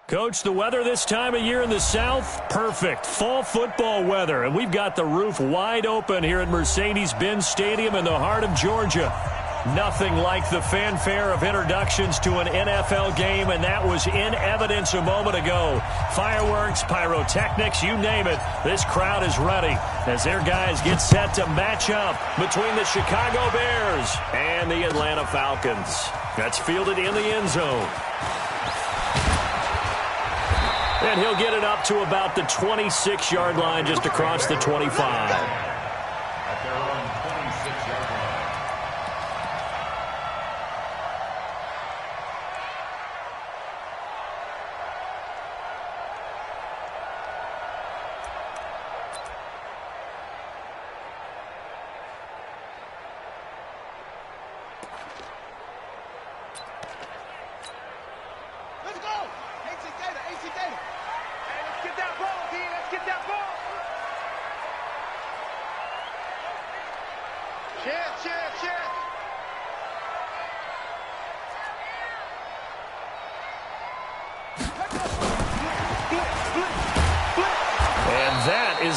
Coach, the weather this time of year in the South, perfect. Fall football weather, and we've got the roof wide open here at Mercedes-Benz Stadium in the heart of Georgia. Nothing like the fanfare of introductions to an NFL game, and that was in evidence a moment ago. Fireworks, pyrotechnics, you name it. This crowd is ready as their guys get set to match up between the Chicago Bears and the Atlanta Falcons. That's fielded in the end zone. And he'll get it up to about the 26-yard line, just across the 25.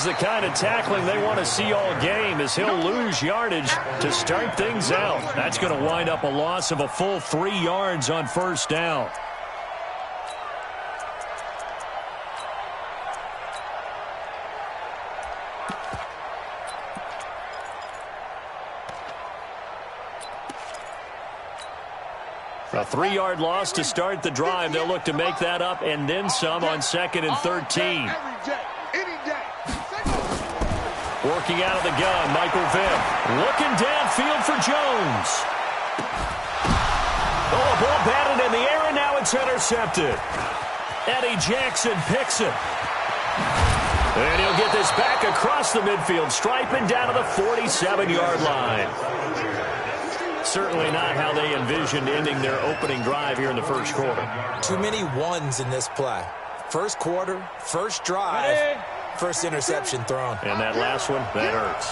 The kind of tackling they want to see all game, as he'll lose yardage to start things out. That's going to wind up a loss of a full 3 yards on first down. A 3-yard loss to start the drive. They'll look to make that up and then some on 2nd and 13. Working out of the gun, Michael Vick. Looking downfield for Jones. Oh, a ball batted in the air, and now it's intercepted. Eddie Jackson picks it. And he'll get this back across the midfield, striping down to the 47-yard line. Certainly not how they envisioned ending their opening drive here in the first quarter. Too many ones in this play. First quarter, first drive. First interception thrown. And that last one, that hurts.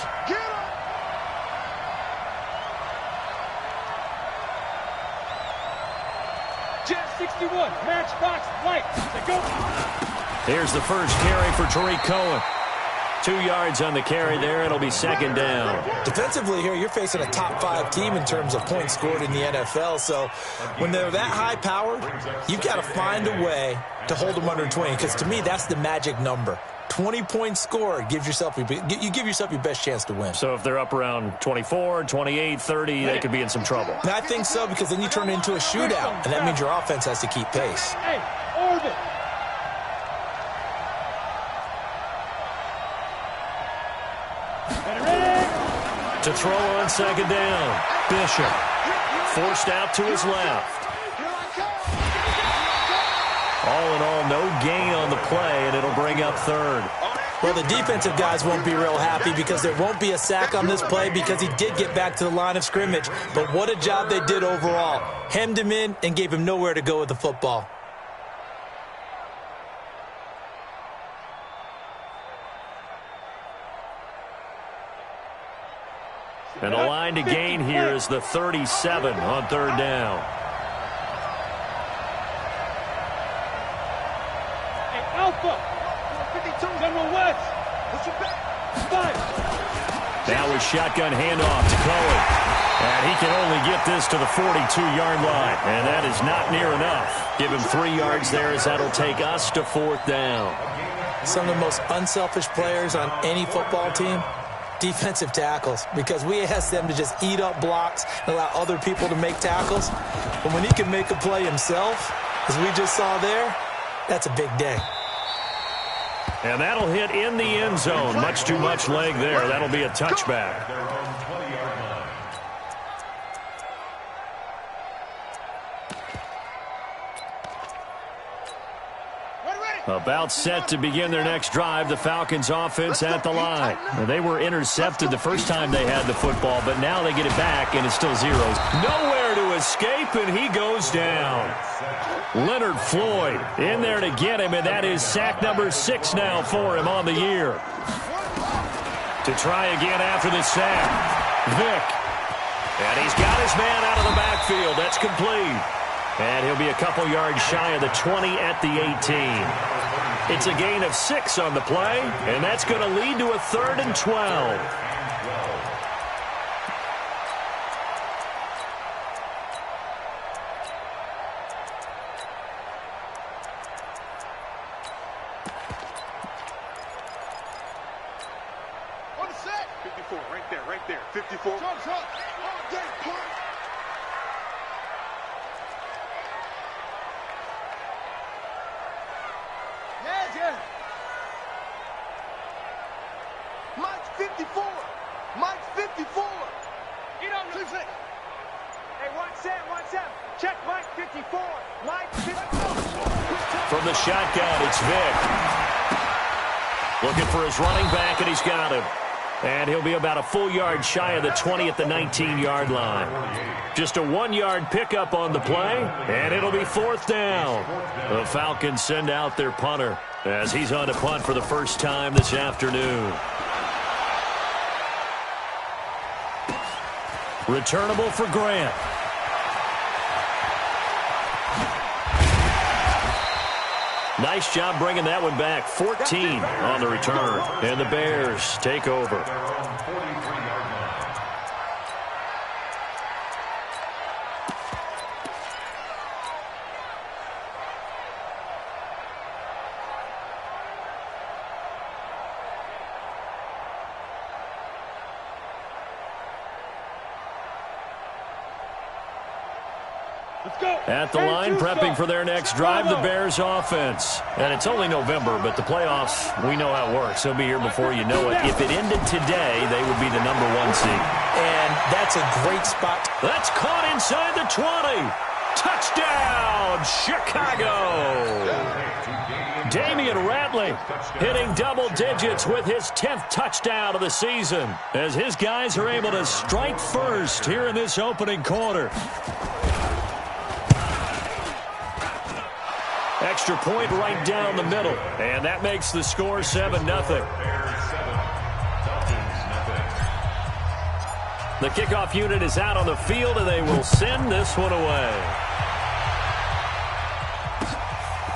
Jet 61, matchbox, light. Go. Here's the first carry for Tariq Cohen. 2 yards on the carry there. It'll be 2nd down. Defensively here, you're facing a top-5 team in terms of points scored in the NFL. So when they're that high-powered, you've got to find a way to hold them under 20. Because to me, that's the magic number. 20 points scored gives yourself you give yourself your best chance to win. So if they're up around 24, 28, 30, they could be in some trouble. And I think so, because then you turn it into a shootout, and that means your offense has to keep pace. Hey, orbit. To throw on 2nd down, Bishop forced out to his left. All in all, no gain on the play, and it'll bring up 3rd. Well, the defensive guys won't be real happy because there won't be a sack on this play because he did get back to the line of scrimmage. But what a job they did overall. Hemmed him in and gave him nowhere to go with the football. And the line to gain here is the 37 on 3rd down. Hey, Alpha, 52, General West. What's your back? 5. Now with shotgun handoff to Cohen. And he can only get this to the 42-yard line. And that is not near enough. Give him 3 yards there, as that'll take us to 4th down. Some of the most unselfish players on any football team, defensive tackles, because we ask them to just eat up blocks and allow other people to make tackles. But when he can make a play himself, as we just saw there, that's a big day. And that'll hit in the end zone. Much too much leg there. That'll be a touchback. About set to begin their next drive, the Falcons offense at the line. They were intercepted the first time they had the football, but now they get it back, and it's still zeros. Nowhere to escape, and he goes down. Leonard Floyd in there to get him, and that is sack number 6 now for him on the year. To try again after the sack, Vick. And he's got his man out of the backfield. That's complete. And he'll be a couple yards shy of the 20 at the 18. It's a gain of 6 on the play, and that's going to lead to a 3rd and 12. Right there, 54. Mike's 54. Mike's 54. You don't lose it. Hey, watch that. Check Mike 54. Mike 54. From the shotgun, it's Vic. Looking for his running back, and he's got him. And he'll be about a full yard shy of the 20 at the 19-yard line. Just a 1-yard pickup on the play, and it'll be 4th down. The Falcons send out their punter as he's on to punt for the first time this afternoon. Returnable for Grant. Nice job bringing that one back. 14 on the return. And the Bears take over. At the line, prepping for their next drive, the Bears offense. And it's only November, but the playoffs, we know how it works. They'll be here before you know it. If it ended today, they would be the number 1 seed. And that's a great spot. That's caught inside the 20. Touchdown, Chicago. Damian Ratley hitting double digits with his 10th touchdown of the season as his guys are able to strike first here in this opening quarter. Extra point right down the middle, and that makes the score 7-0. The kickoff unit is out on the field, and they will send this one away.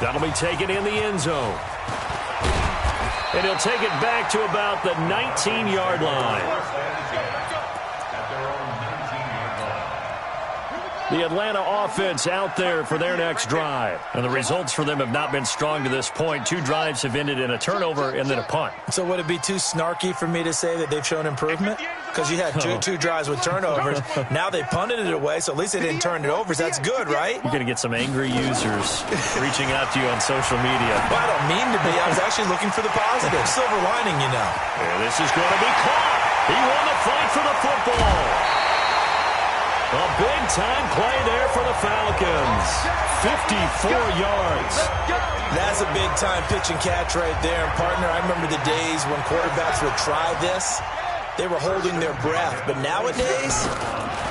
That'll be taken in the end zone. And he'll take it back to about the 19-yard line. The Atlanta offense out there for their next drive. And the results for them have not been strong to this point. 2 drives have ended in a turnover and then a punt. So would it be too snarky for me to say that they've shown improvement? Because you had two drives with turnovers. Now they punted it away, so at least they didn't turn it over. So that's good, right? You're going to get some angry users reaching out to you on social media. Well, I don't mean to be. I was actually looking for the positive. Silver lining, you know. And this is going to be caught. He won the fight for the football. A big-time play there for the Falcons. 54 yards. That's a big-time pitch and catch right there. And, partner, I remember the days when quarterbacks would try this. They were holding their breath. But nowadays,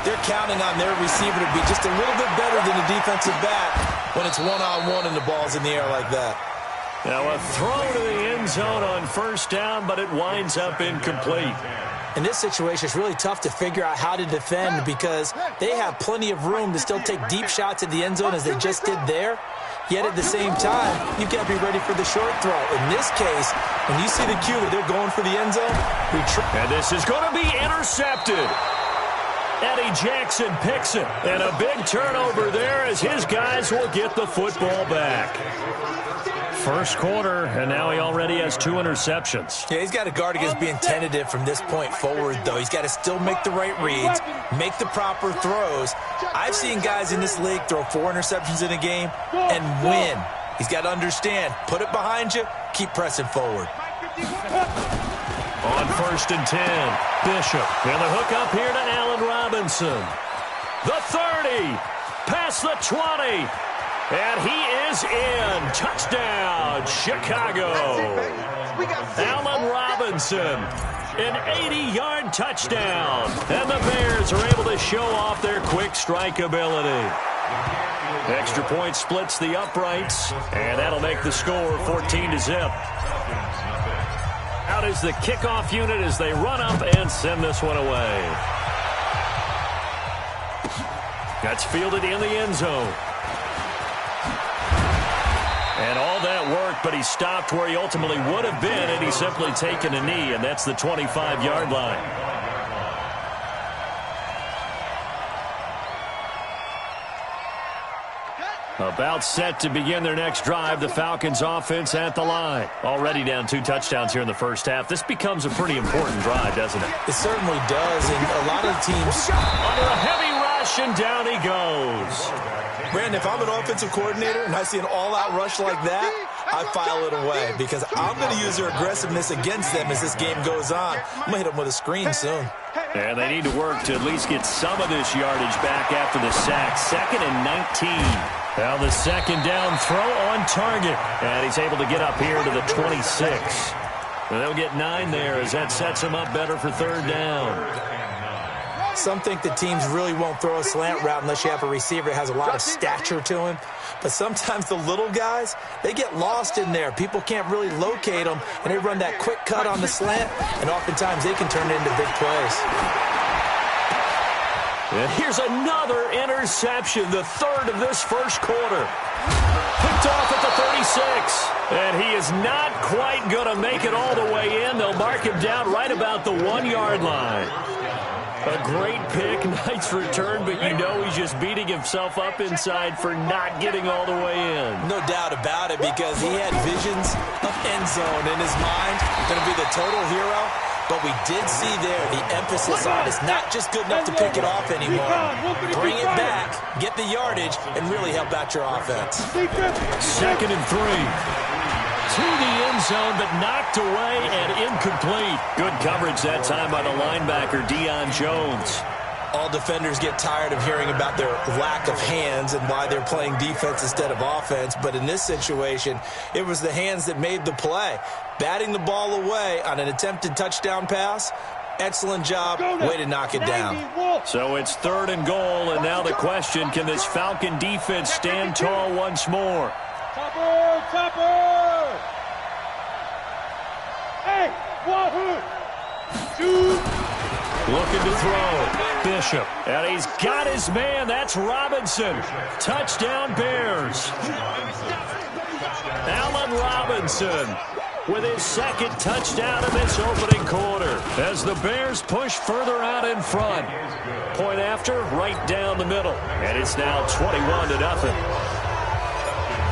they're counting on their receiver to be just a little bit better than the defensive back when it's one-on-one and the ball's in the air like that. Now a throw to the end zone on first down, but it winds up incomplete. In this situation, it's really tough to figure out how to defend because they have plenty of room to still take deep shots at the end zone as they just did there. Yet at the same time, you've got to be ready for the short throw. In this case, when you see the cue that they're going for the end zone, and this is going to be intercepted. Eddie Jackson picks it, and a big turnover there as his guys will get the football back. First quarter, and now he already has 2 interceptions. Yeah, he's got to guard against being tentative from this point forward, though. He's got to still make the right reads, make the proper throws. I've seen guys in this league throw 4 interceptions in a game and win. He's got to understand, put it behind you, keep pressing forward. On 1st and 10, Bishop. And the hook up here to Allen Robinson. The 30, past the 20. And he is in. Touchdown, Chicago. Allen Robinson, an 80-yard touchdown. And the Bears are able to show off their quick strike ability. Extra point splits the uprights, and that'll make the score 14-0. Out is the kickoff unit as they run up and send this one away. That's fielded in the end zone. And all that worked, but he stopped where he ultimately would have been, and he's simply taken a knee, and that's the 25-yard line. About set to begin their next drive, the Falcons offense at the line. Already down 2 touchdowns here in the first half. This becomes a pretty important drive, doesn't it? It certainly does, and a lot of teams... Under a heavy rush, and down he goes. Brandon, if I'm an offensive coordinator and I see an all-out rush like that, I file it away because I'm going to use their aggressiveness against them as this game goes on. I'm going to hit them with a screen soon. And they need to work to at least get some of this yardage back after the sack. 2nd and 19. Now the second down throw on target. And he's able to get up here to the 26. And they'll get 9 there as that sets him up better for 3rd down. Some think that teams really won't throw a slant route unless you have a receiver that has a lot of stature to him. But sometimes the little guys, they get lost in there. People can't really locate them, and they run that quick cut on the slant, and oftentimes they can turn it into big plays. And here's another interception, the 3rd of this first quarter. Picked off at the 36. And he is not quite going to make it all the way in. They'll mark him down right about the 1-yard line. A great pick, nice return, but you know he's just beating himself up inside for not getting all the way in. No doubt about it, because he had visions of end zone in his mind. Going to be the total hero. But we did see there the emphasis on it's not just good enough to pick it off anymore. Bring it back, get the yardage, and really help out your offense. 2nd and 3. To the end zone, but knocked away and incomplete. Good coverage that time by the linebacker, Deion Jones. All defenders get tired of hearing about their lack of hands and why they're playing defense instead of offense. But in this situation, it was the hands that made the play. Batting the ball away on an attempted touchdown pass. Excellent job. Way to knock it down. So it's 3rd and goal, and now the question, can this Falcon defense stand tall once more? Topper! Hey, 1, 2. Looking to throw. Bishop. And he's got his man. That's Robinson. Touchdown Bears. Allen Robinson with his 2nd touchdown in this opening quarter as the Bears push further out in front. Point after, right down the middle. And it's now 21-0.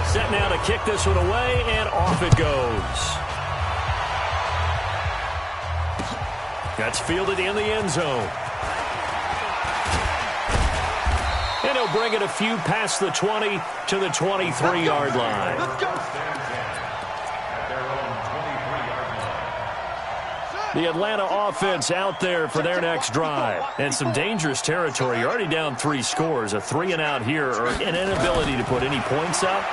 Set now to kick this one away, and off it goes. That's fielded in the end zone. And he'll bring it a few past the 20 to the 23-yard line. Let's go. The Atlanta offense out there for their next drive. And some dangerous territory. You're already down 3 scores. A 3-and-out here, or an inability to put any points up.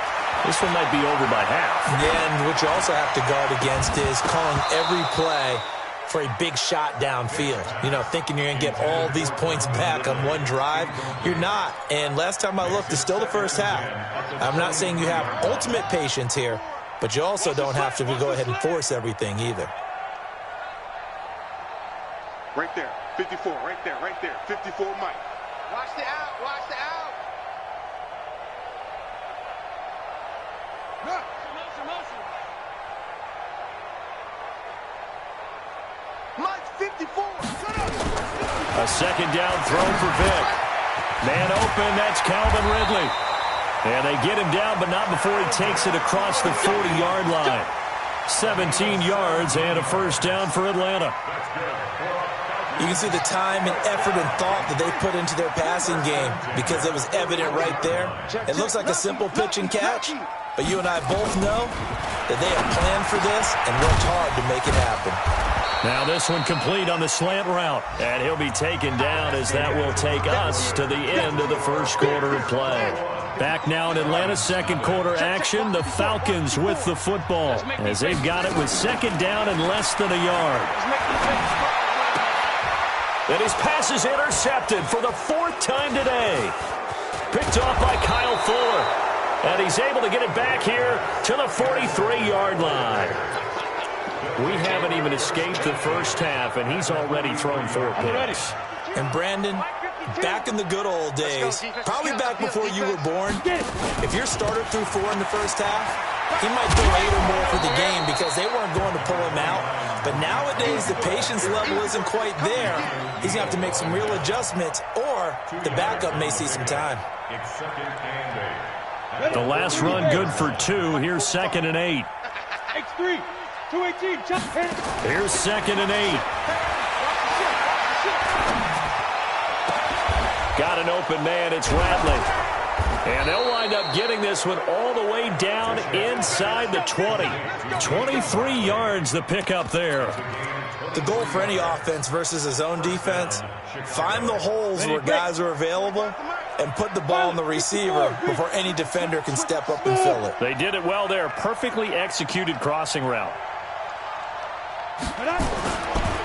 This one might be over by half. Yeah, and what you also have to guard against is calling every play for a big shot downfield. You know, thinking you're going to get all these points back on one drive. You're not. And last time I looked, it's still the first half. I'm not saying you have ultimate patience here, but you also don't have to go ahead and force everything either. Right there, 54, right there, 54, Mike. Watch the out, watch the out. Mike, 54. A 2nd down throw for Vick. Man open, that's Calvin Ridley. And they get him down, but not before he takes it across the 40-yard line. 17 yards and a 1st down for Atlanta. You can see the time and effort and thought that they put into their passing game because it was evident right there. It looks like a simple pitch and catch, but you and I both know that they have planned for this and worked hard to make it happen. Now this one complete on the slant route, and he'll be taken down as that will take us to the end of the first quarter of play. Back now in Atlanta's 2nd quarter action, the Falcons with the football as they've got it with 2nd down and less than a yard. And his pass is intercepted for the 4th time today. Picked off by Kyle Fuller. And he's able to get it back here to the 43-yard line. We haven't even escaped the first half, and he's already thrown 4 picks. And Brandon, back in the good old days, probably back before you were born, if your starter threw 4 in the first half, he might throw 8 or more for the game because they weren't going to pull him out. But nowadays, the patience level isn't quite there. He's going to have to make some real adjustments, or the backup may see some time. The last run good for 2. Here's 2nd and 8. X3, 218, Here's 2nd and 8. Got an open man. It's Ratley. And they'll wind up getting this one all the way down inside the 20. 23 yards the pickup there. The goal for any offense versus his own defense, find the holes where guys are available and put the ball on the receiver before any defender can step up and fill it. They did it well there. Perfectly executed crossing route.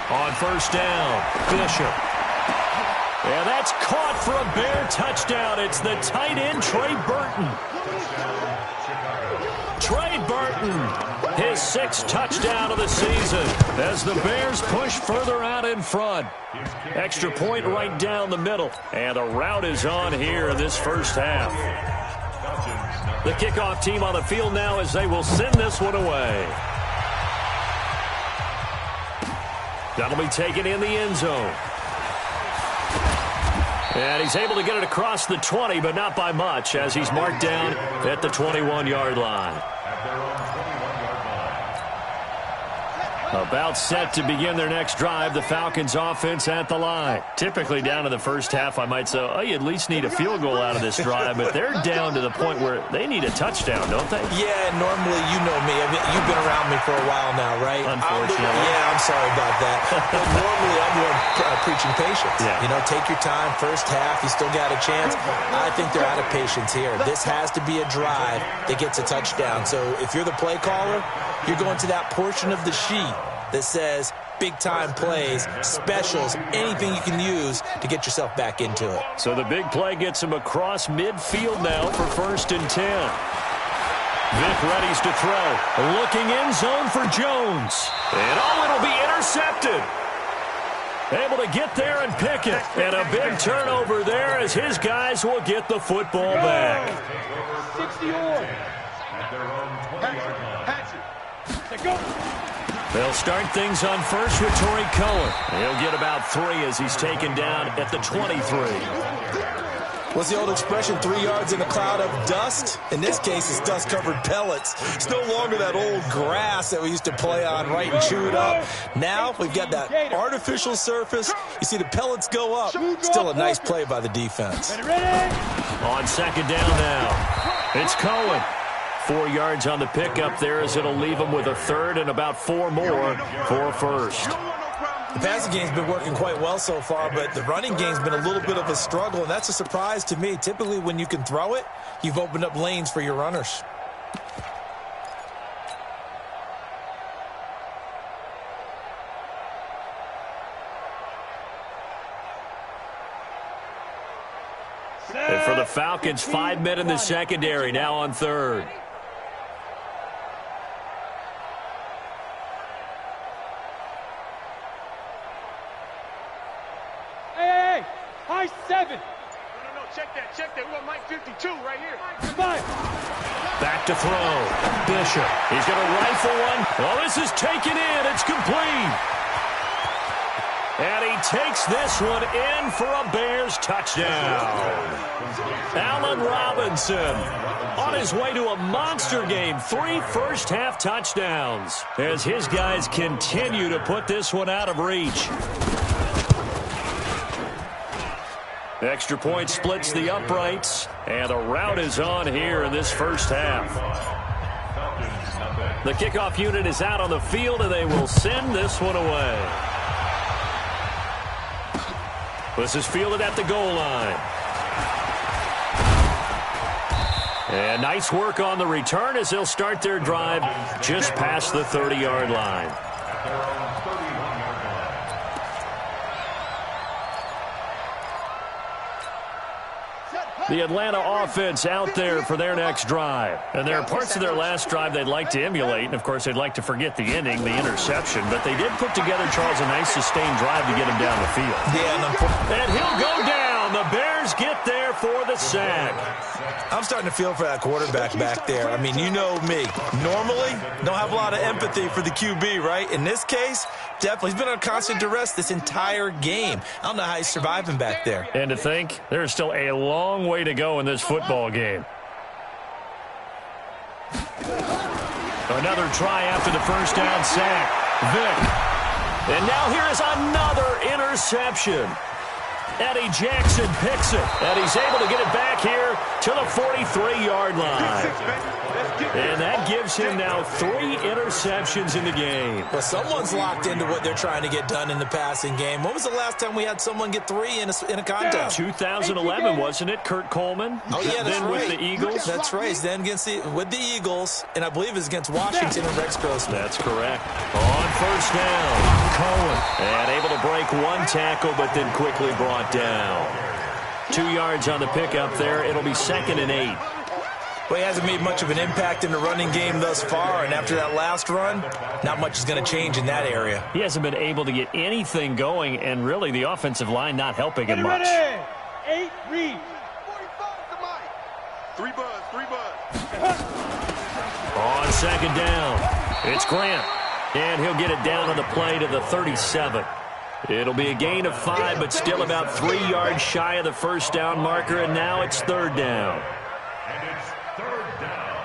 On 1st down, Bishop. And that's caught for a Bear touchdown. It's the tight end, Trey Burton. Trey Burton, his 6th touchdown of the season as the Bears push further out in front. Extra point right down the middle. And the route is on here in this first half. The kickoff team on the field now as they will send this one away. That'll be taken in the end zone. And he's able to get it across the 20, but not by much, as he's marked down at the 21-yard line. About set to begin their next drive, the Falcons offense at the line. Typically down in the first half, I might say, oh, you at least need a field goal out of this drive, but they're down to the point where they need a touchdown, don't they? Yeah, normally, you know me. I mean, you've been around me for a while now, right? Unfortunately. I'm sorry about that. But normally, I'm more preaching patience. Yeah. You know, take your time. First half, you still got a chance. I think they're out of patience here. This has to be a drive that gets a touchdown. So if you're the play caller, you're going to that portion of the sheet that says big-time plays, specials, anything you can use to get yourself back into it. So the big play gets him across midfield now for 1st and 10. Vick readies to throw. Looking end zone for Jones. And it'll be intercepted. Able to get there and pick it. And a big turnover there as his guys will get the football back. 60-yard. Go. They'll start things on first with Torrey Cohen. He'll get about 3 as he's taken down at the 23. What's the old expression, 3 yards in a cloud of dust? In this case, it's dust-covered pellets. It's no longer that old grass that we used to play on, right, and chew it up. Now we've got that artificial surface. You see the pellets go up. Still a nice play by the defense. On 2nd down now, it's Cohen. 4 yards on the pickup there as it'll leave him with a 3rd and about 4 more for a 1st. The passing game's been working quite well so far, but the running game's been a little bit of a struggle, and that's a surprise to me. Typically, when you can throw it, you've opened up lanes for your runners. And for the Falcons, 5 men in the secondary, now on 3rd. High 7. No, check that. We got Mike 52 right here. 5. Back to throw. Bishop. He's going to rifle one. Oh, this is taken in. It's complete. And he takes this one in for a Bears touchdown. Allen Robinson on his way to a monster game. 3 first-half touchdowns as his guys continue to put this one out of reach. Extra point splits the uprights, and a route is on here in this first half. The kickoff unit is out on the field, and they will send this one away. This is fielded at the goal line. And nice work on the return as they'll start their drive just past the 30-yard line. The Atlanta offense out there for their next drive. And there are parts of their last drive they'd like to emulate. And, of course, they'd like to forget the ending, the interception. But they did put together, Charles, a nice sustained drive to get him down the field. Yeah, and he'll go down. And the Bears get there for the sack. I'm starting to feel for that quarterback back there. I mean, you know me. Normally, don't have a lot of empathy for the QB, right? In this case, definitely. He's been on constant duress this entire game. I don't know how he's surviving back there. And to think, there's still a long way to go in this football game. Another try after the first down sack. Vic. And now here is another interception. Eddie Jackson picks it, and he's able to get it back here to the 43-yard line. And that gives him now 3 interceptions in the game. Well, someone's locked into what they're trying to get done in the passing game. When was the last time we had someone get 3 in a contest? 2011, wasn't it, Kurt Coleman? Oh, yeah, that's then right. with the Eagles? That's right. Then with the Eagles, and I believe it's against Washington and Rex Grossman. That's correct. On first down, Cohen. And able to break 1 tackle, but then quickly brought down. 2 yards on the pickup there. It'll be 2nd and 8. Well, he hasn't made much of an impact in the running game thus far, and after that last run, not much is going to change in that area. He hasn't been able to get anything going, and really the offensive line not helping him much. 8 reads. 3 buzz. On second down, it's Grant, and he'll get it down on the play to the 37. It'll be a gain of 5, but still about 3 yards shy of the first down marker, and now it's 3rd down. And it's 3rd down.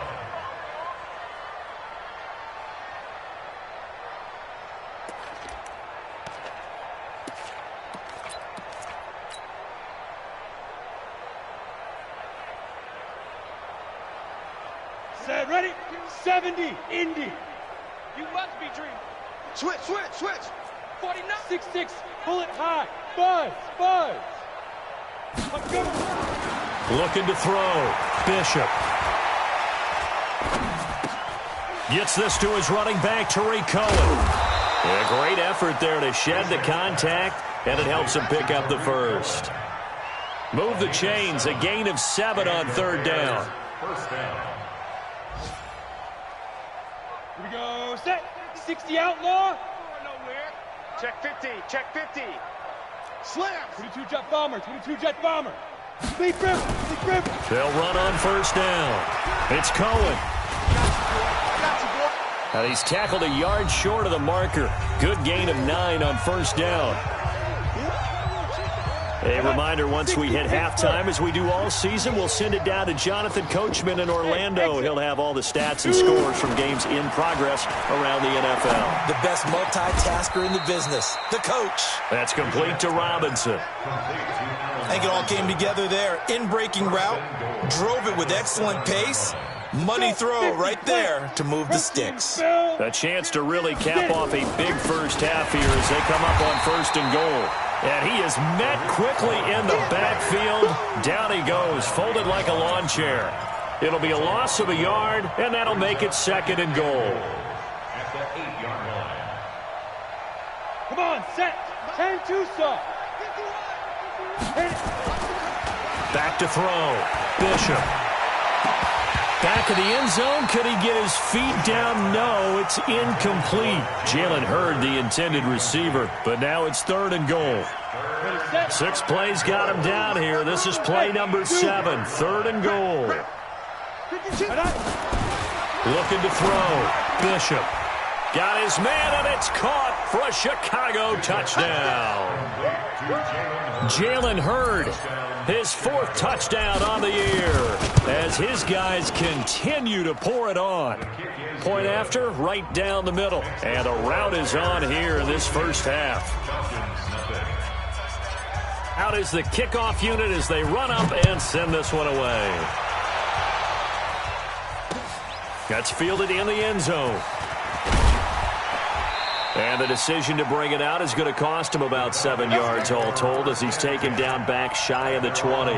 Set, ready? 70, Indy. You must be dreaming. Switch. 49, 6-6, pull it high. Buzz. Let's go. Looking to throw. Bishop. Gets this to his running back, Tariq Cohen. A great effort there to shed the contact, and it helps him pick up the first. Move the chains, a gain of 7 on 3rd down. First down. Here we go, set. 60 outlaw. Nowhere. Check 50. Slam. 22 jet bomber. Lead grip. They'll run on first down. It's Cohen. And he's tackled a yard short of the marker. Good gain of 9 on first down. A reminder, once we hit halftime, as we do all season, we'll send it down to Jonathan Coachman in Orlando. He'll have all the stats and scores from games in progress around the NFL. The best multitasker in the business, the coach. That's complete to Robinson. I think it all came together there. In-breaking route, drove it with excellent pace. Money throw right there to move the sticks. A chance to really cap off a big first half here as they come up on 1st and goal. And he is met quickly in the backfield. Down he goes, folded like a lawn chair. It'll be a loss of a yard, and that'll make it 2nd and goal. At the 8-yard line. Come on, set. 10-2 saw. Back to throw. Bishop. Back of the end zone. Could he get his feet down? No, it's incomplete. Jalen Hurd, the intended receiver, but now it's 3rd and goal. 6 plays got him down here. This is play number 7, 3rd and goal. Looking to throw. Bishop. Got his man, and it's caught for a Chicago touchdown. Jalen Hurd, his 4th touchdown on the year as his guys continue to pour it on. Point after, right down the middle. And the route is on here in this first half. Out is the kickoff unit as they run up and send this one away. That's fielded in the end zone. And the decision to bring it out is going to cost him about 7 yards all told as he's taken down back shy of the 20.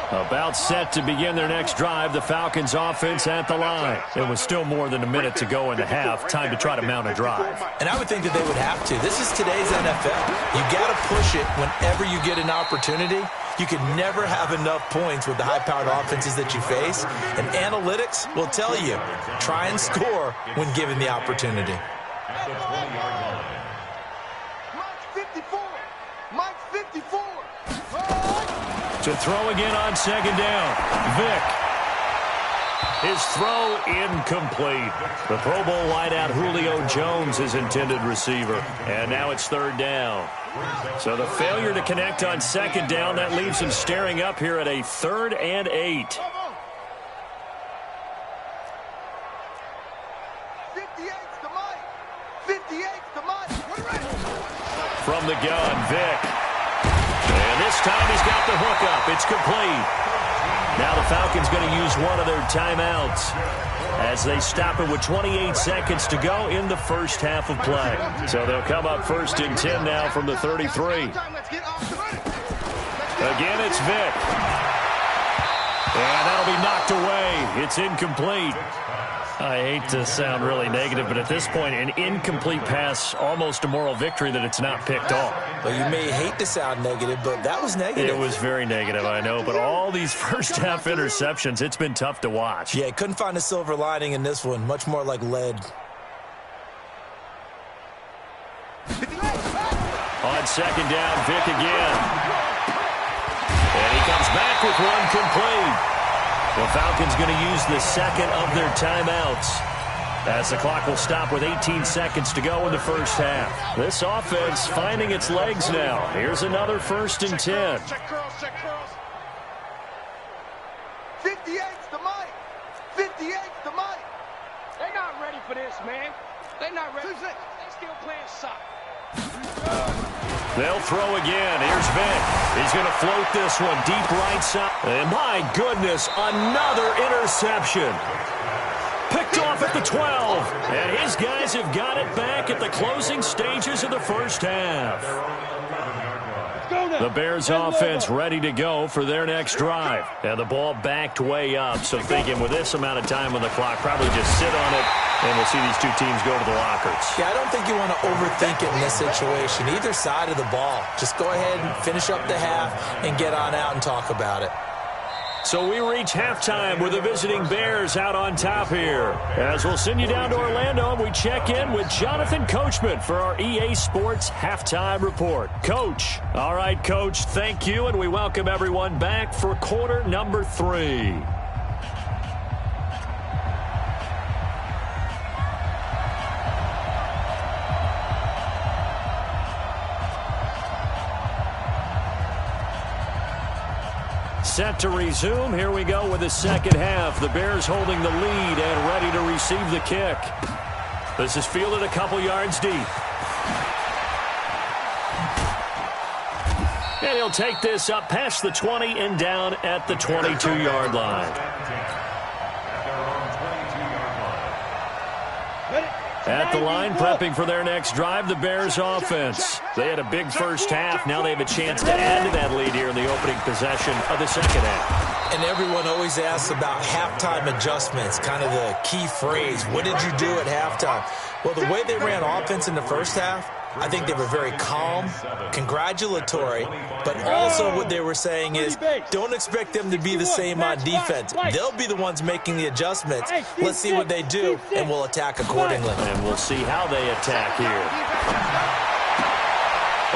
About set to begin their next drive, the Falcons offense at the line. It was still more than a minute to go in the half. Time to try to mount a drive. And I would think that they would have to. This is today's NFL. You got to push it whenever you get an opportunity. You can never have enough points with the high-powered offenses that you face. And analytics will tell you, try and score when given the opportunity. At the 20-yard line. Mike 54. To throw again on second down. Vick. His throw incomplete. The Pro Bowl wideout Julio Jones is intended receiver. And now it's third down. So the failure to connect on second down, that leaves him staring up here at a 3rd and 8. From the gun, Vick. And this time he's got the hookup. It's complete. Now the Falcons going to use one of their timeouts as they stop it with 28 seconds to go in the first half of play. So they'll come up 1st and 10 now from the 33. Again, it's Vick. And that'll be knocked away. It's incomplete. I hate to sound really negative, but at this point, an incomplete pass, almost a moral victory that it's not picked off. Well, you may hate to sound negative, but that was negative. It was very negative, I know, but all these first-half interceptions, it's been tough to watch. Yeah, couldn't find a silver lining in this one. Much more like lead. On second down, Vick again. And he comes back with one complete. The Falcons going to use the second of their timeouts as the clock will stop with 18 seconds to go in the first half. This offense finding its legs now. Here's another 1st and 10. Check curls. 58's the mic. 58's the mic. They're not ready for this, man. They're not ready. They still playing soccer. They'll throw again. Here's Vick. He's going to float this one deep right side. And my goodness, another interception. Picked off at the 12. And his guys have got it back at the closing stages of the first half. The Bears offense ready to go for their next drive. And the ball backed way up, so thinking with this amount of time on the clock, probably just sit on it, and we'll see these two teams go to the lockers. Yeah, I don't think you want to overthink it in this situation. Either side of the ball. Just go ahead and finish up the half and get on out and talk about it. So we reach halftime with the visiting Bears out on top here. As we'll send you down to Orlando, and we check in with Jonathan Coachman for our EA Sports Halftime Report. Coach. All right, Coach, thank you, and we welcome everyone back for quarter number 3. Set to resume. Here we go with the second half. The Bears holding the lead and ready to receive the kick. This is fielded a couple yards deep. And he'll take this up past the 20 and down at the 22-yard line. At the line, prepping for their next drive, the Bears offense. They had a big first half. Now they have a chance to add to that lead here in the opening possession of the second half. And everyone always asks about halftime adjustments, kind of the key phrase. What did you do at halftime? Well, the way they ran offense in the first half, I think they were very calm, congratulatory, but also what they were saying is don't expect them to be the same on defense. They'll be the ones making the adjustments. Let's see what they do, and we'll attack accordingly. And we'll see how they attack here.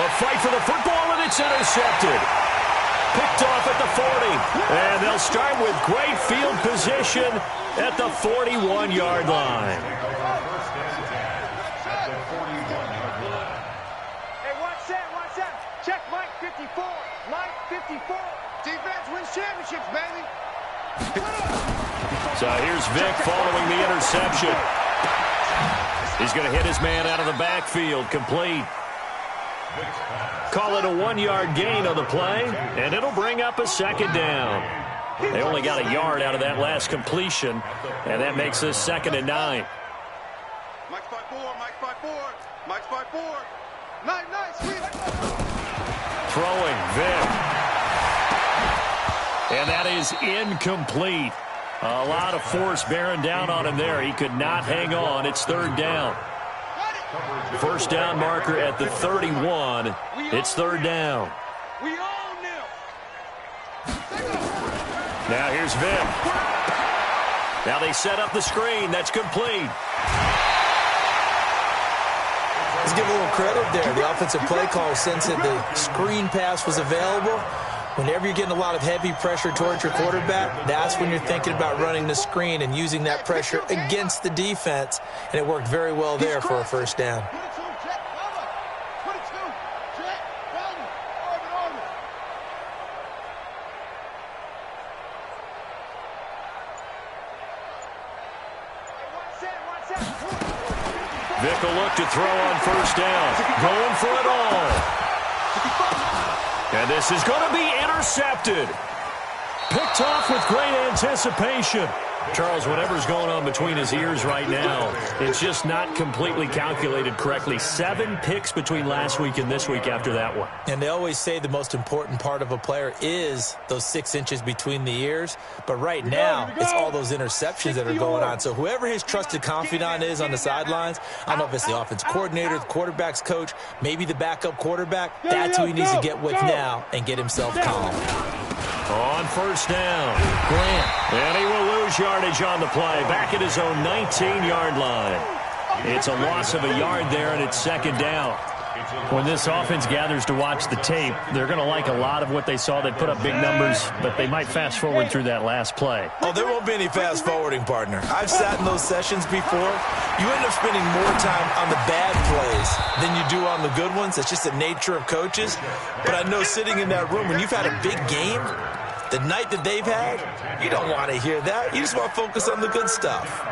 A fight for the football, and it's intercepted. Picked off at the 40. And they'll start with great field position at the 41-yard line. Check Mike 54. Mike 54. Defense wins championships, baby. So here's Vick following the interception. He's going to hit his man out of the backfield. Complete. Call it a 1-yard gain on the play, and it'll bring up a second down. They only got a yard out of that last completion, and that makes this 2nd and 9. Mike's by 4. Mike's by 4. Mike's by 4. Nice, sweet. Throwing, Vick. And that is incomplete. A lot of force bearing down on him there. He could not hang on. It's 3rd down. First down marker at the 31. It's 3rd down. We own them. Now here's Vick. Now they set up the screen. That's complete. Let's give a little credit there. The offensive play call, since the screen pass was available, Whenever you're getting a lot of heavy pressure towards your quarterback, that's when you're thinking about running the screen and using that pressure against the defense. And it worked very well there for a first down. Vic will look to throw on first down. Going for it all. And this is going to be intercepted. Picked off with great anticipation. Charles, whatever's going on between his ears right now, it's just not completely calculated correctly. 7 picks between last week and this week after that one. And they always say the most important part of a player is those 6 inches between the ears. But right now, it's all those interceptions that are going on. So whoever his trusted confidant is on the sidelines, I don't know if it's the offense coordinator, the quarterback's coach, maybe the backup quarterback, that's who he needs to get with now and get himself calm. On first down, Grant. And he will lose yardage on the play. Back at his own 19-yard line. It's a loss of a yard there, and it's second down. When this offense gathers to watch the tape, they're going to like a lot of what they saw. They put up big numbers, but they might fast forward through that last play. Oh, there won't be any fast forwarding, partner. I've sat in those sessions before. You end up spending more time on the bad plays than you do on the good ones. That's just the nature of coaches. But I know sitting in that room, when you've had a big game, the night that they've had, you don't want to hear that. You just want to focus on the good stuff.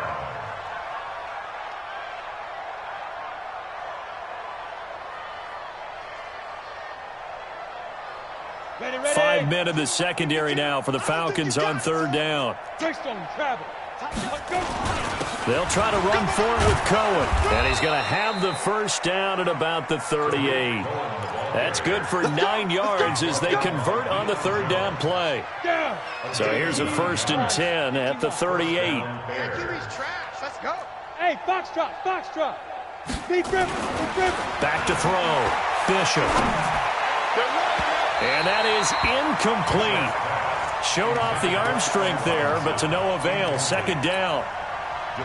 Ready, ready. 5 men in the secondary now for the Falcons on third down. Travel. They'll try to run for it with Cohen. And he's going to have the first down at about the 38. That's good for 9 yards as they convert on the third down play. So here's a 1st and 10 at the 38. Let's go. Hey, foxtrot. Be driven. Back to throw. Bishop. And that is incomplete. Showed off the arm strength there, but to no avail. Second down.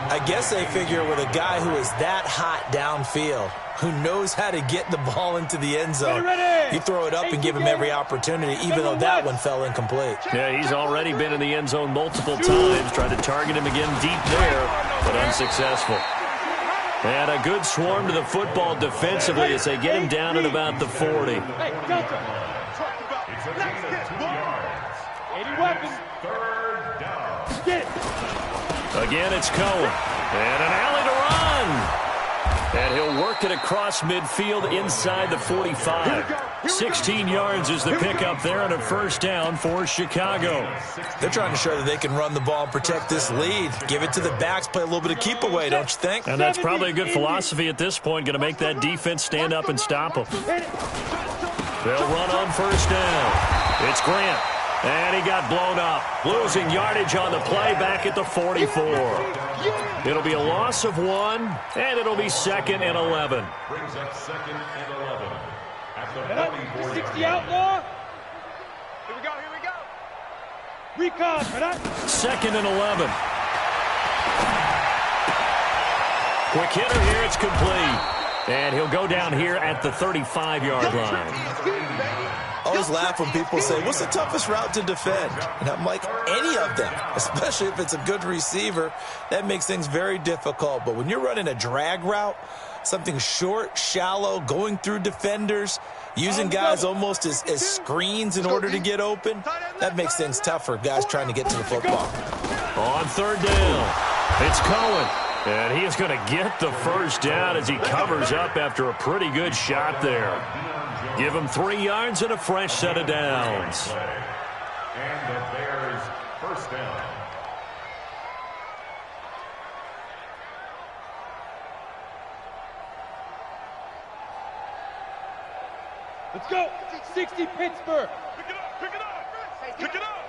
I guess they figure with a guy who is that hot downfield, who knows how to get the ball into the end zone, you throw it up and give him every opportunity, even though that one fell incomplete. Yeah, he's already been in the end zone multiple times, tried to target him again deep there, but unsuccessful. And a good swarm to the football defensively as they get him down at about the 40. Hey, Delta. 80 weapons. Third down. Get it. Again, it's Cohen. And an alley to run. And he'll work it across midfield inside the 45. 16 yards is the pickup there and a first down for Chicago. They're trying to show that they can run the ball and protect this lead. Give it to the backs, play a little bit of keep away, don't you think? And that's probably a good philosophy at this point, going to make that defense stand up and stop them. They'll run on first down. It's Grant. And he got blown up. Losing yardage on the play back at the 44. It'll be a loss of 1, and it'll be 2nd and 11. Brings up 2nd and 11. At the 44. 60 outlaw. Here we go. Recon. 2nd and 11. Quick hitter here. It's complete. And he'll go down here at the 35-yard line. I always laugh when people say, what's the toughest route to defend? And I'm like, any of them, especially if it's a good receiver. That makes things very difficult. But when you're running a drag route, something short, shallow, going through defenders, using guys almost as screens in order to get open, that makes things tough for guys trying to get to the football. On third down, it's Cohen. And he is going to get the first down as he covers up after a pretty good shot there. Give him 3 yards and a fresh set of downs. And the Bears first down. Let's go. 60 Pittsburgh. Pick it up.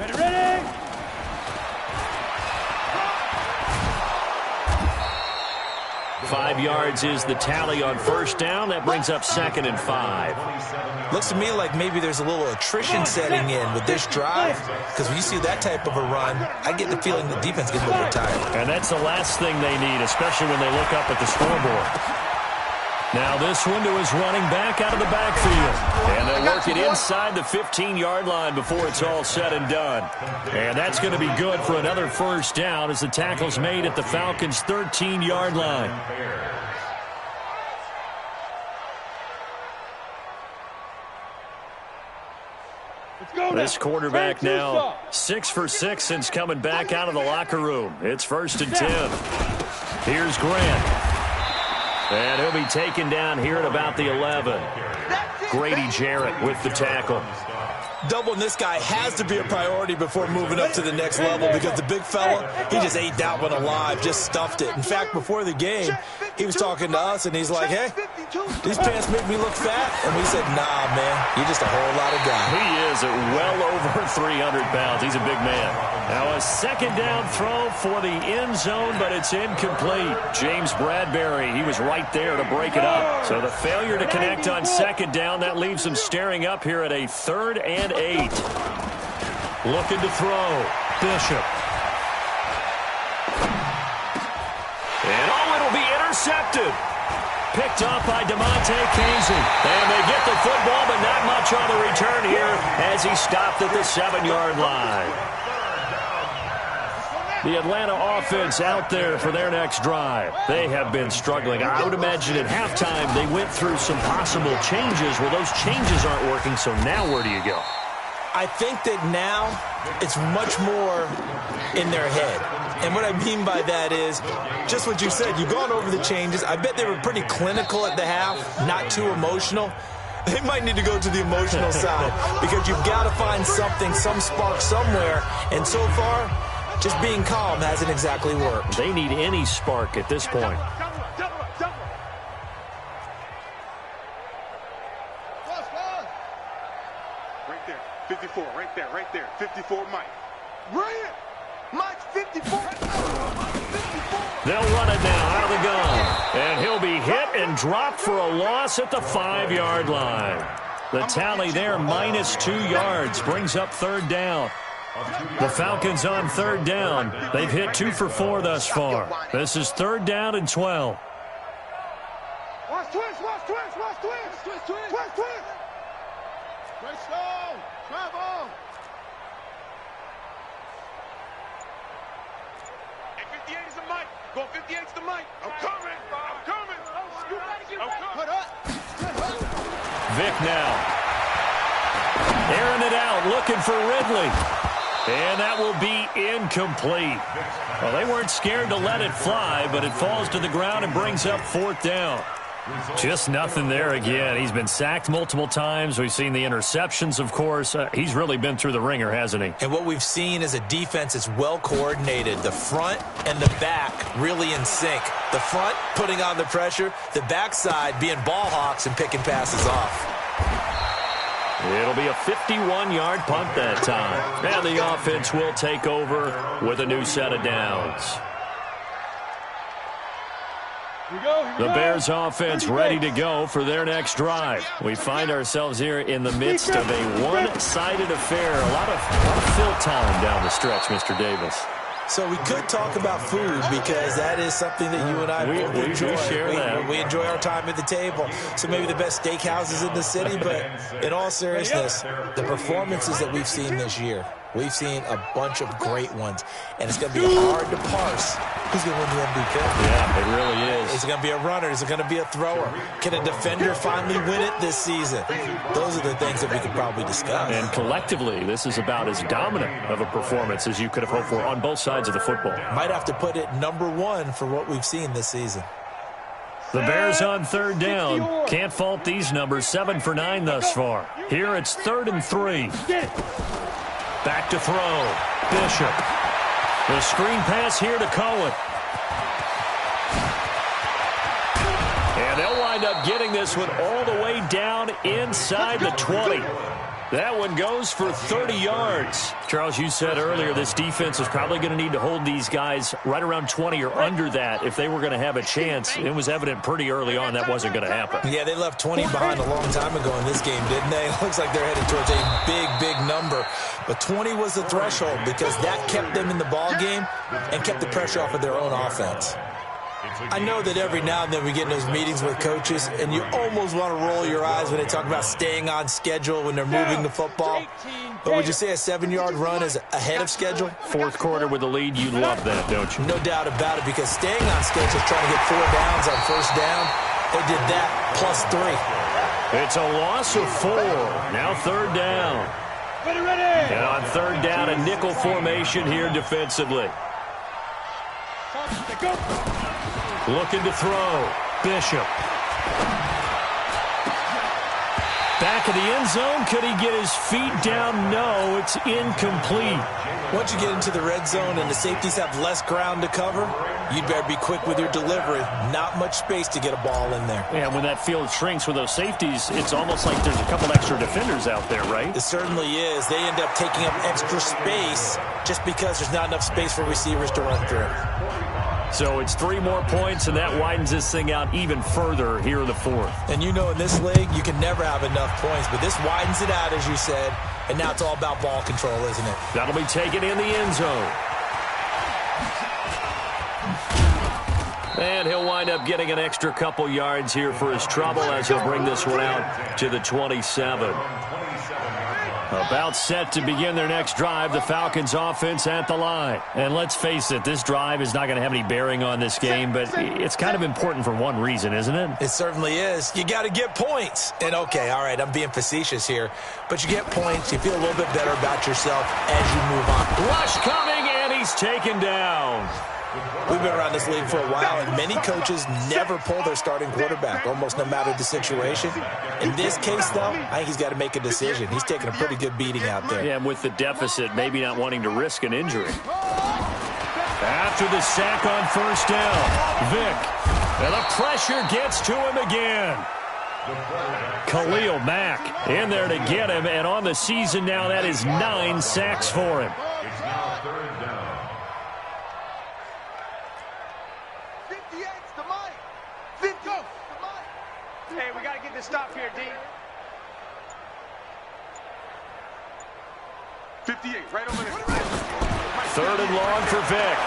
Ready. 5 yards is the tally on first down. That brings up 2nd and 5. Looks to me like maybe there's a little attrition setting in with this drive, because when you see that type of a run, I get the feeling the defense gets a little bit tired. And that's the last thing they need, especially when they look up at the scoreboard. Now this one to his running back out of the backfield. And they work it inside the 15-yard line before it's all said and done. And that's going to be good for another first down as the tackle's made at the Falcons' 13-yard line. This quarterback now 6 for 6 since coming back out of the locker room. It's 1st and 10. Here's Grant. And he'll be taken down here at about the 11. Grady Jarrett with the tackle. Doubling this guy has to be a priority before moving up to the next level because the big fella, he just ate that one alive, just stuffed it. In fact, before the game, he was talking to us, and he's like, hey, these pants make me look fat. And we said, nah, man, you're just a whole lot of guy. He is at well over 300 pounds. He's a big man. Now a second down throw for the end zone, but it's incomplete. James Bradbury, he was right there to break it up. So the failure to connect on second down, that leaves him staring up here at a 3rd and 8. Looking to throw. Bishop. And it'll be intercepted. Picked off by DeMonte Casey. And they get the football, but not much on the return here as he stopped at the 7-yard line. The Atlanta offense out there for their next drive. They have been struggling. I would imagine at halftime they went through some possible changes. Well, those changes aren't working, so now where do you go? I think that now it's much more in their head. And what I mean by that is just what you said. You've gone over the changes. I bet they were pretty clinical at the half, not too emotional. They might need to go to the emotional side because you've got to find something, some spark somewhere. And so far, just being calm hasn't exactly worked. They need any spark at this point. Right there, 54, right there, 54, Mike. Brilliant! Mike's 54. They'll run it now out of the gun. And he'll be hit and dropped for a loss at the 5-yard line. The tally there, -2 yards, brings up 3rd down. The Falcons on 3rd down. They've hit 2 for 4 thus far. This is 3rd down and 12. Watch twist, watch twist, watch twist, twist, twist, twist, twist. Great slow, travel. And 58 is the Mike. Go 58 is the Mike. I'm coming. Put up. Vic now. Airing it out, looking for Ridley. And that will be incomplete. Well, they weren't scared to let it fly, but it falls to the ground and brings up 4th down. Just nothing there again. He's been sacked multiple times. We've seen the interceptions, of course. He's really been through the ringer, hasn't he? And what we've seen is a defense that's well coordinated. The front and the back really in sync. The front putting on the pressure. The backside being ball hawks and picking passes off. It'll be a 51-yard punt that time. And the offense will take over with a new set of downs. The Bears offense ready to go for their next drive. We find ourselves here in the midst of a one-sided affair. A lot of fill time down the stretch, Mr. Davis. So we could talk about food because that is something that you and I both enjoy. We share that. We enjoy our time at the table. So maybe the best steakhouses in the city, but in all seriousness, the performances that we've seen this year, we've seen a bunch of great ones, and it's going to be hard to parse who's going to win the MVP. Yeah, it really is. Is it going to be a runner? Is it going to be a thrower? Can a defender finally win it this season? Those are the things that we could probably discuss. And collectively, this is about as dominant of a performance as you could have hoped for on both sides of the football. Might have to put it #1 for what we've seen this season. The Bears on 3rd down. Can't fault these numbers. 7 for 9 thus far. Here it's 3rd and 3. Back to throw. Bishop. The screen pass here to Cohen. And they'll wind up getting this one all the way down inside the 20. That one goes for 30 yards. Charles, you said earlier this defense is probably going to need to hold these guys right around 20 or under that if they were going to have a chance. It was evident pretty early on that wasn't going to happen. Yeah, they left 20 behind a long time ago in this game, didn't they? It looks like they're headed towards a big, big number. But 20 was the threshold because that kept them in the ball game and kept the pressure off of their own offense. I know that every now and then we get in those meetings with coaches, and you almost want to roll your eyes when they talk about staying on schedule when they're moving the football. But would you say a 7-yard run is ahead of schedule? Fourth quarter with the lead, you love that, don't you? No doubt about it, because staying on schedule, trying to get 4 downs on first down, they did that plus 3. It's a loss of 4. Now third down. Ready. And on third down, a nickel formation here defensively. Looking to throw. Bishop. Back of the end zone. Could he get his feet down? No, it's incomplete. Once you get into the red zone and the safeties have less ground to cover, you'd better be quick with your delivery. Not much space to get a ball in there. Yeah, when that field shrinks with those safeties, it's almost like there's a couple extra defenders out there, right? It certainly is. They end up taking up extra space just because there's not enough space for receivers to run through. So it's 3 more points, and that widens this thing out even further here in the fourth. And you know in this league, you can never have enough points, but this widens it out, as you said, and now it's all about ball control, isn't it? That'll be taken in the end zone. And he'll wind up getting an extra couple yards here for his trouble as he'll bring this one out to the 27. About set to begin their next drive, the Falcons offense at the line. And let's face it, this drive is not going to have any bearing on this game, but it's kind of important for one reason, isn't it? It certainly is. You got to get points. And okay, all right, I'm being facetious here, but you get points, you feel a little bit better about yourself as you move on. Rush coming, and he's taken down. We've been around this league for a while, and many coaches never pull their starting quarterback, almost no matter the situation. In this case, though, I think he's got to make a decision. He's taking a pretty good beating out there. Yeah, and with the deficit, maybe not wanting to risk an injury. After the sack on first down, Vick. And the pressure gets to him again. Khalil Mack in there to get him, and on the season now, that is 9 sacks for him. It's now third down. Hey, we got to get this stop here, D. 58, right over there. Third and long for Vick.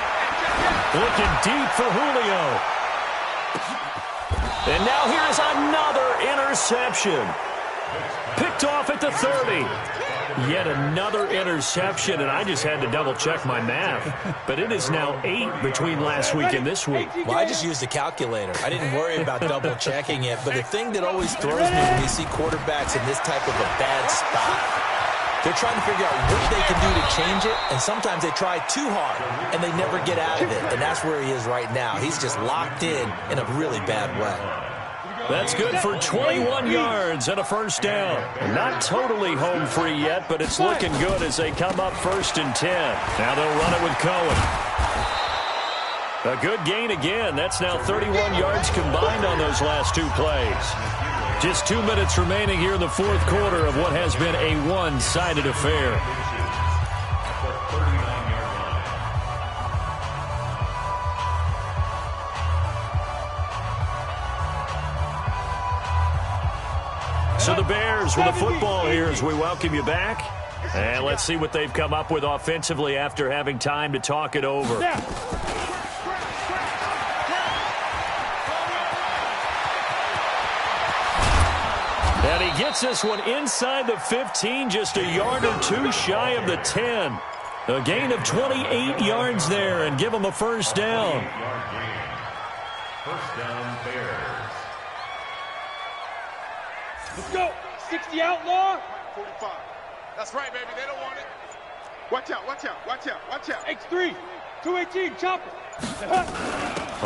Looking deep for Julio. And now here's another interception. Picked off at the 30. Yet another interception, and I just had to double-check my math. But it is now 8 between last week and this week. Well, I just used a calculator. I didn't worry about double-checking it. But the thing that always throws me when you see quarterbacks in this type of a bad spot, they're trying to figure out what they can do to change it, and sometimes they try too hard, and they never get out of it. And that's where he is right now. He's just locked in a really bad way. That's good for 21 yards and a first down. Not totally home free yet, but it's looking good as they come up 1st and 10. Now they'll run it with Cohen. A good gain again. That's now 31 yards combined on those last 2 plays. Just 2 minutes remaining here in the fourth quarter of what has been a one-sided affair. So the Bears with the football here as we welcome you back. And let's see what they've come up with offensively after having time to talk it over. And he gets this one inside the 15, just a yard or 2 shy of the 10. A gain of 28 yards there and give him a first down. First down, Bears. Let's go. 60 outlaw. 45. That's right, baby. They don't want it. Watch out, watch out, watch out, watch out. X3. 218. Chopper.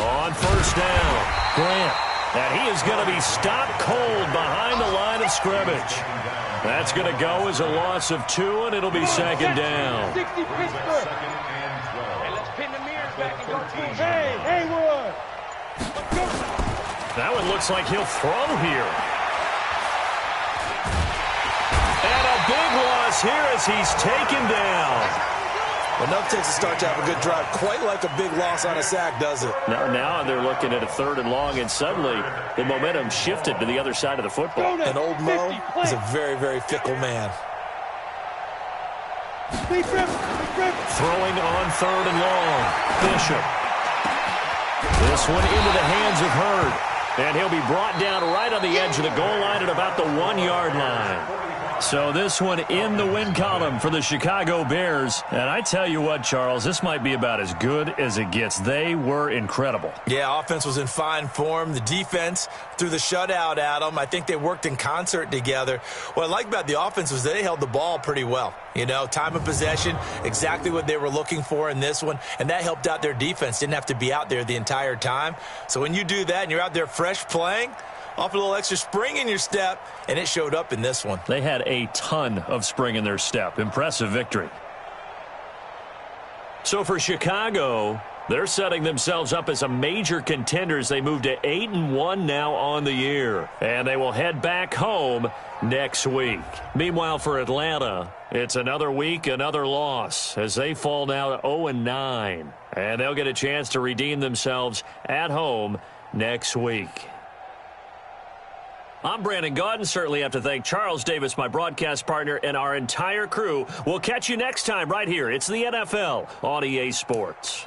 On first down, Grant. And he is going to be stopped cold behind the line of scrimmage. That's going to go as a loss of 2, and it'll be second down. 60 Pittsburgh. Hey, let's pin the mirrors back and go full. Hey, Haywood. Let's go. That one looks like he'll throw here. And a big loss here as he's taken down. Enough takes to start to have a good drive. Quite like a big loss on a sack, does it? Now they're looking at a 3rd and long, and suddenly the momentum shifted to the other side of the football. And old Mo is a very, very fickle man. Throwing on 3rd and long. Bishop. This one into the hands of Hurd. And he'll be brought down right on the edge of the goal line at about the 1-yard line. So this one in the win column for the Chicago Bears. And I tell you what, Charles, this might be about as good as it gets. They were incredible. Yeah, offense was in fine form. The defense threw the shutout at them. I think they worked in concert together. What I like about the offense was they held the ball pretty well. You know, time of possession, exactly what they were looking for in this one. And that helped out their defense. Didn't have to be out there the entire time. So when you do that and you're out there fresh playing, off a little extra spring in your step, and it showed up in this one. They had a ton of spring in their step. Impressive victory. So for Chicago, they're setting themselves up as a major contender as they move to 8-1 now on the year. And they will head back home next week. Meanwhile, for Atlanta, it's another week, another loss as they fall now to 0-9. And they'll get a chance to redeem themselves at home next week. I'm Brandon Gaudin. Certainly have to thank Charles Davis, my broadcast partner, and our entire crew. We'll catch you next time right here. It's the NFL on EA Sports.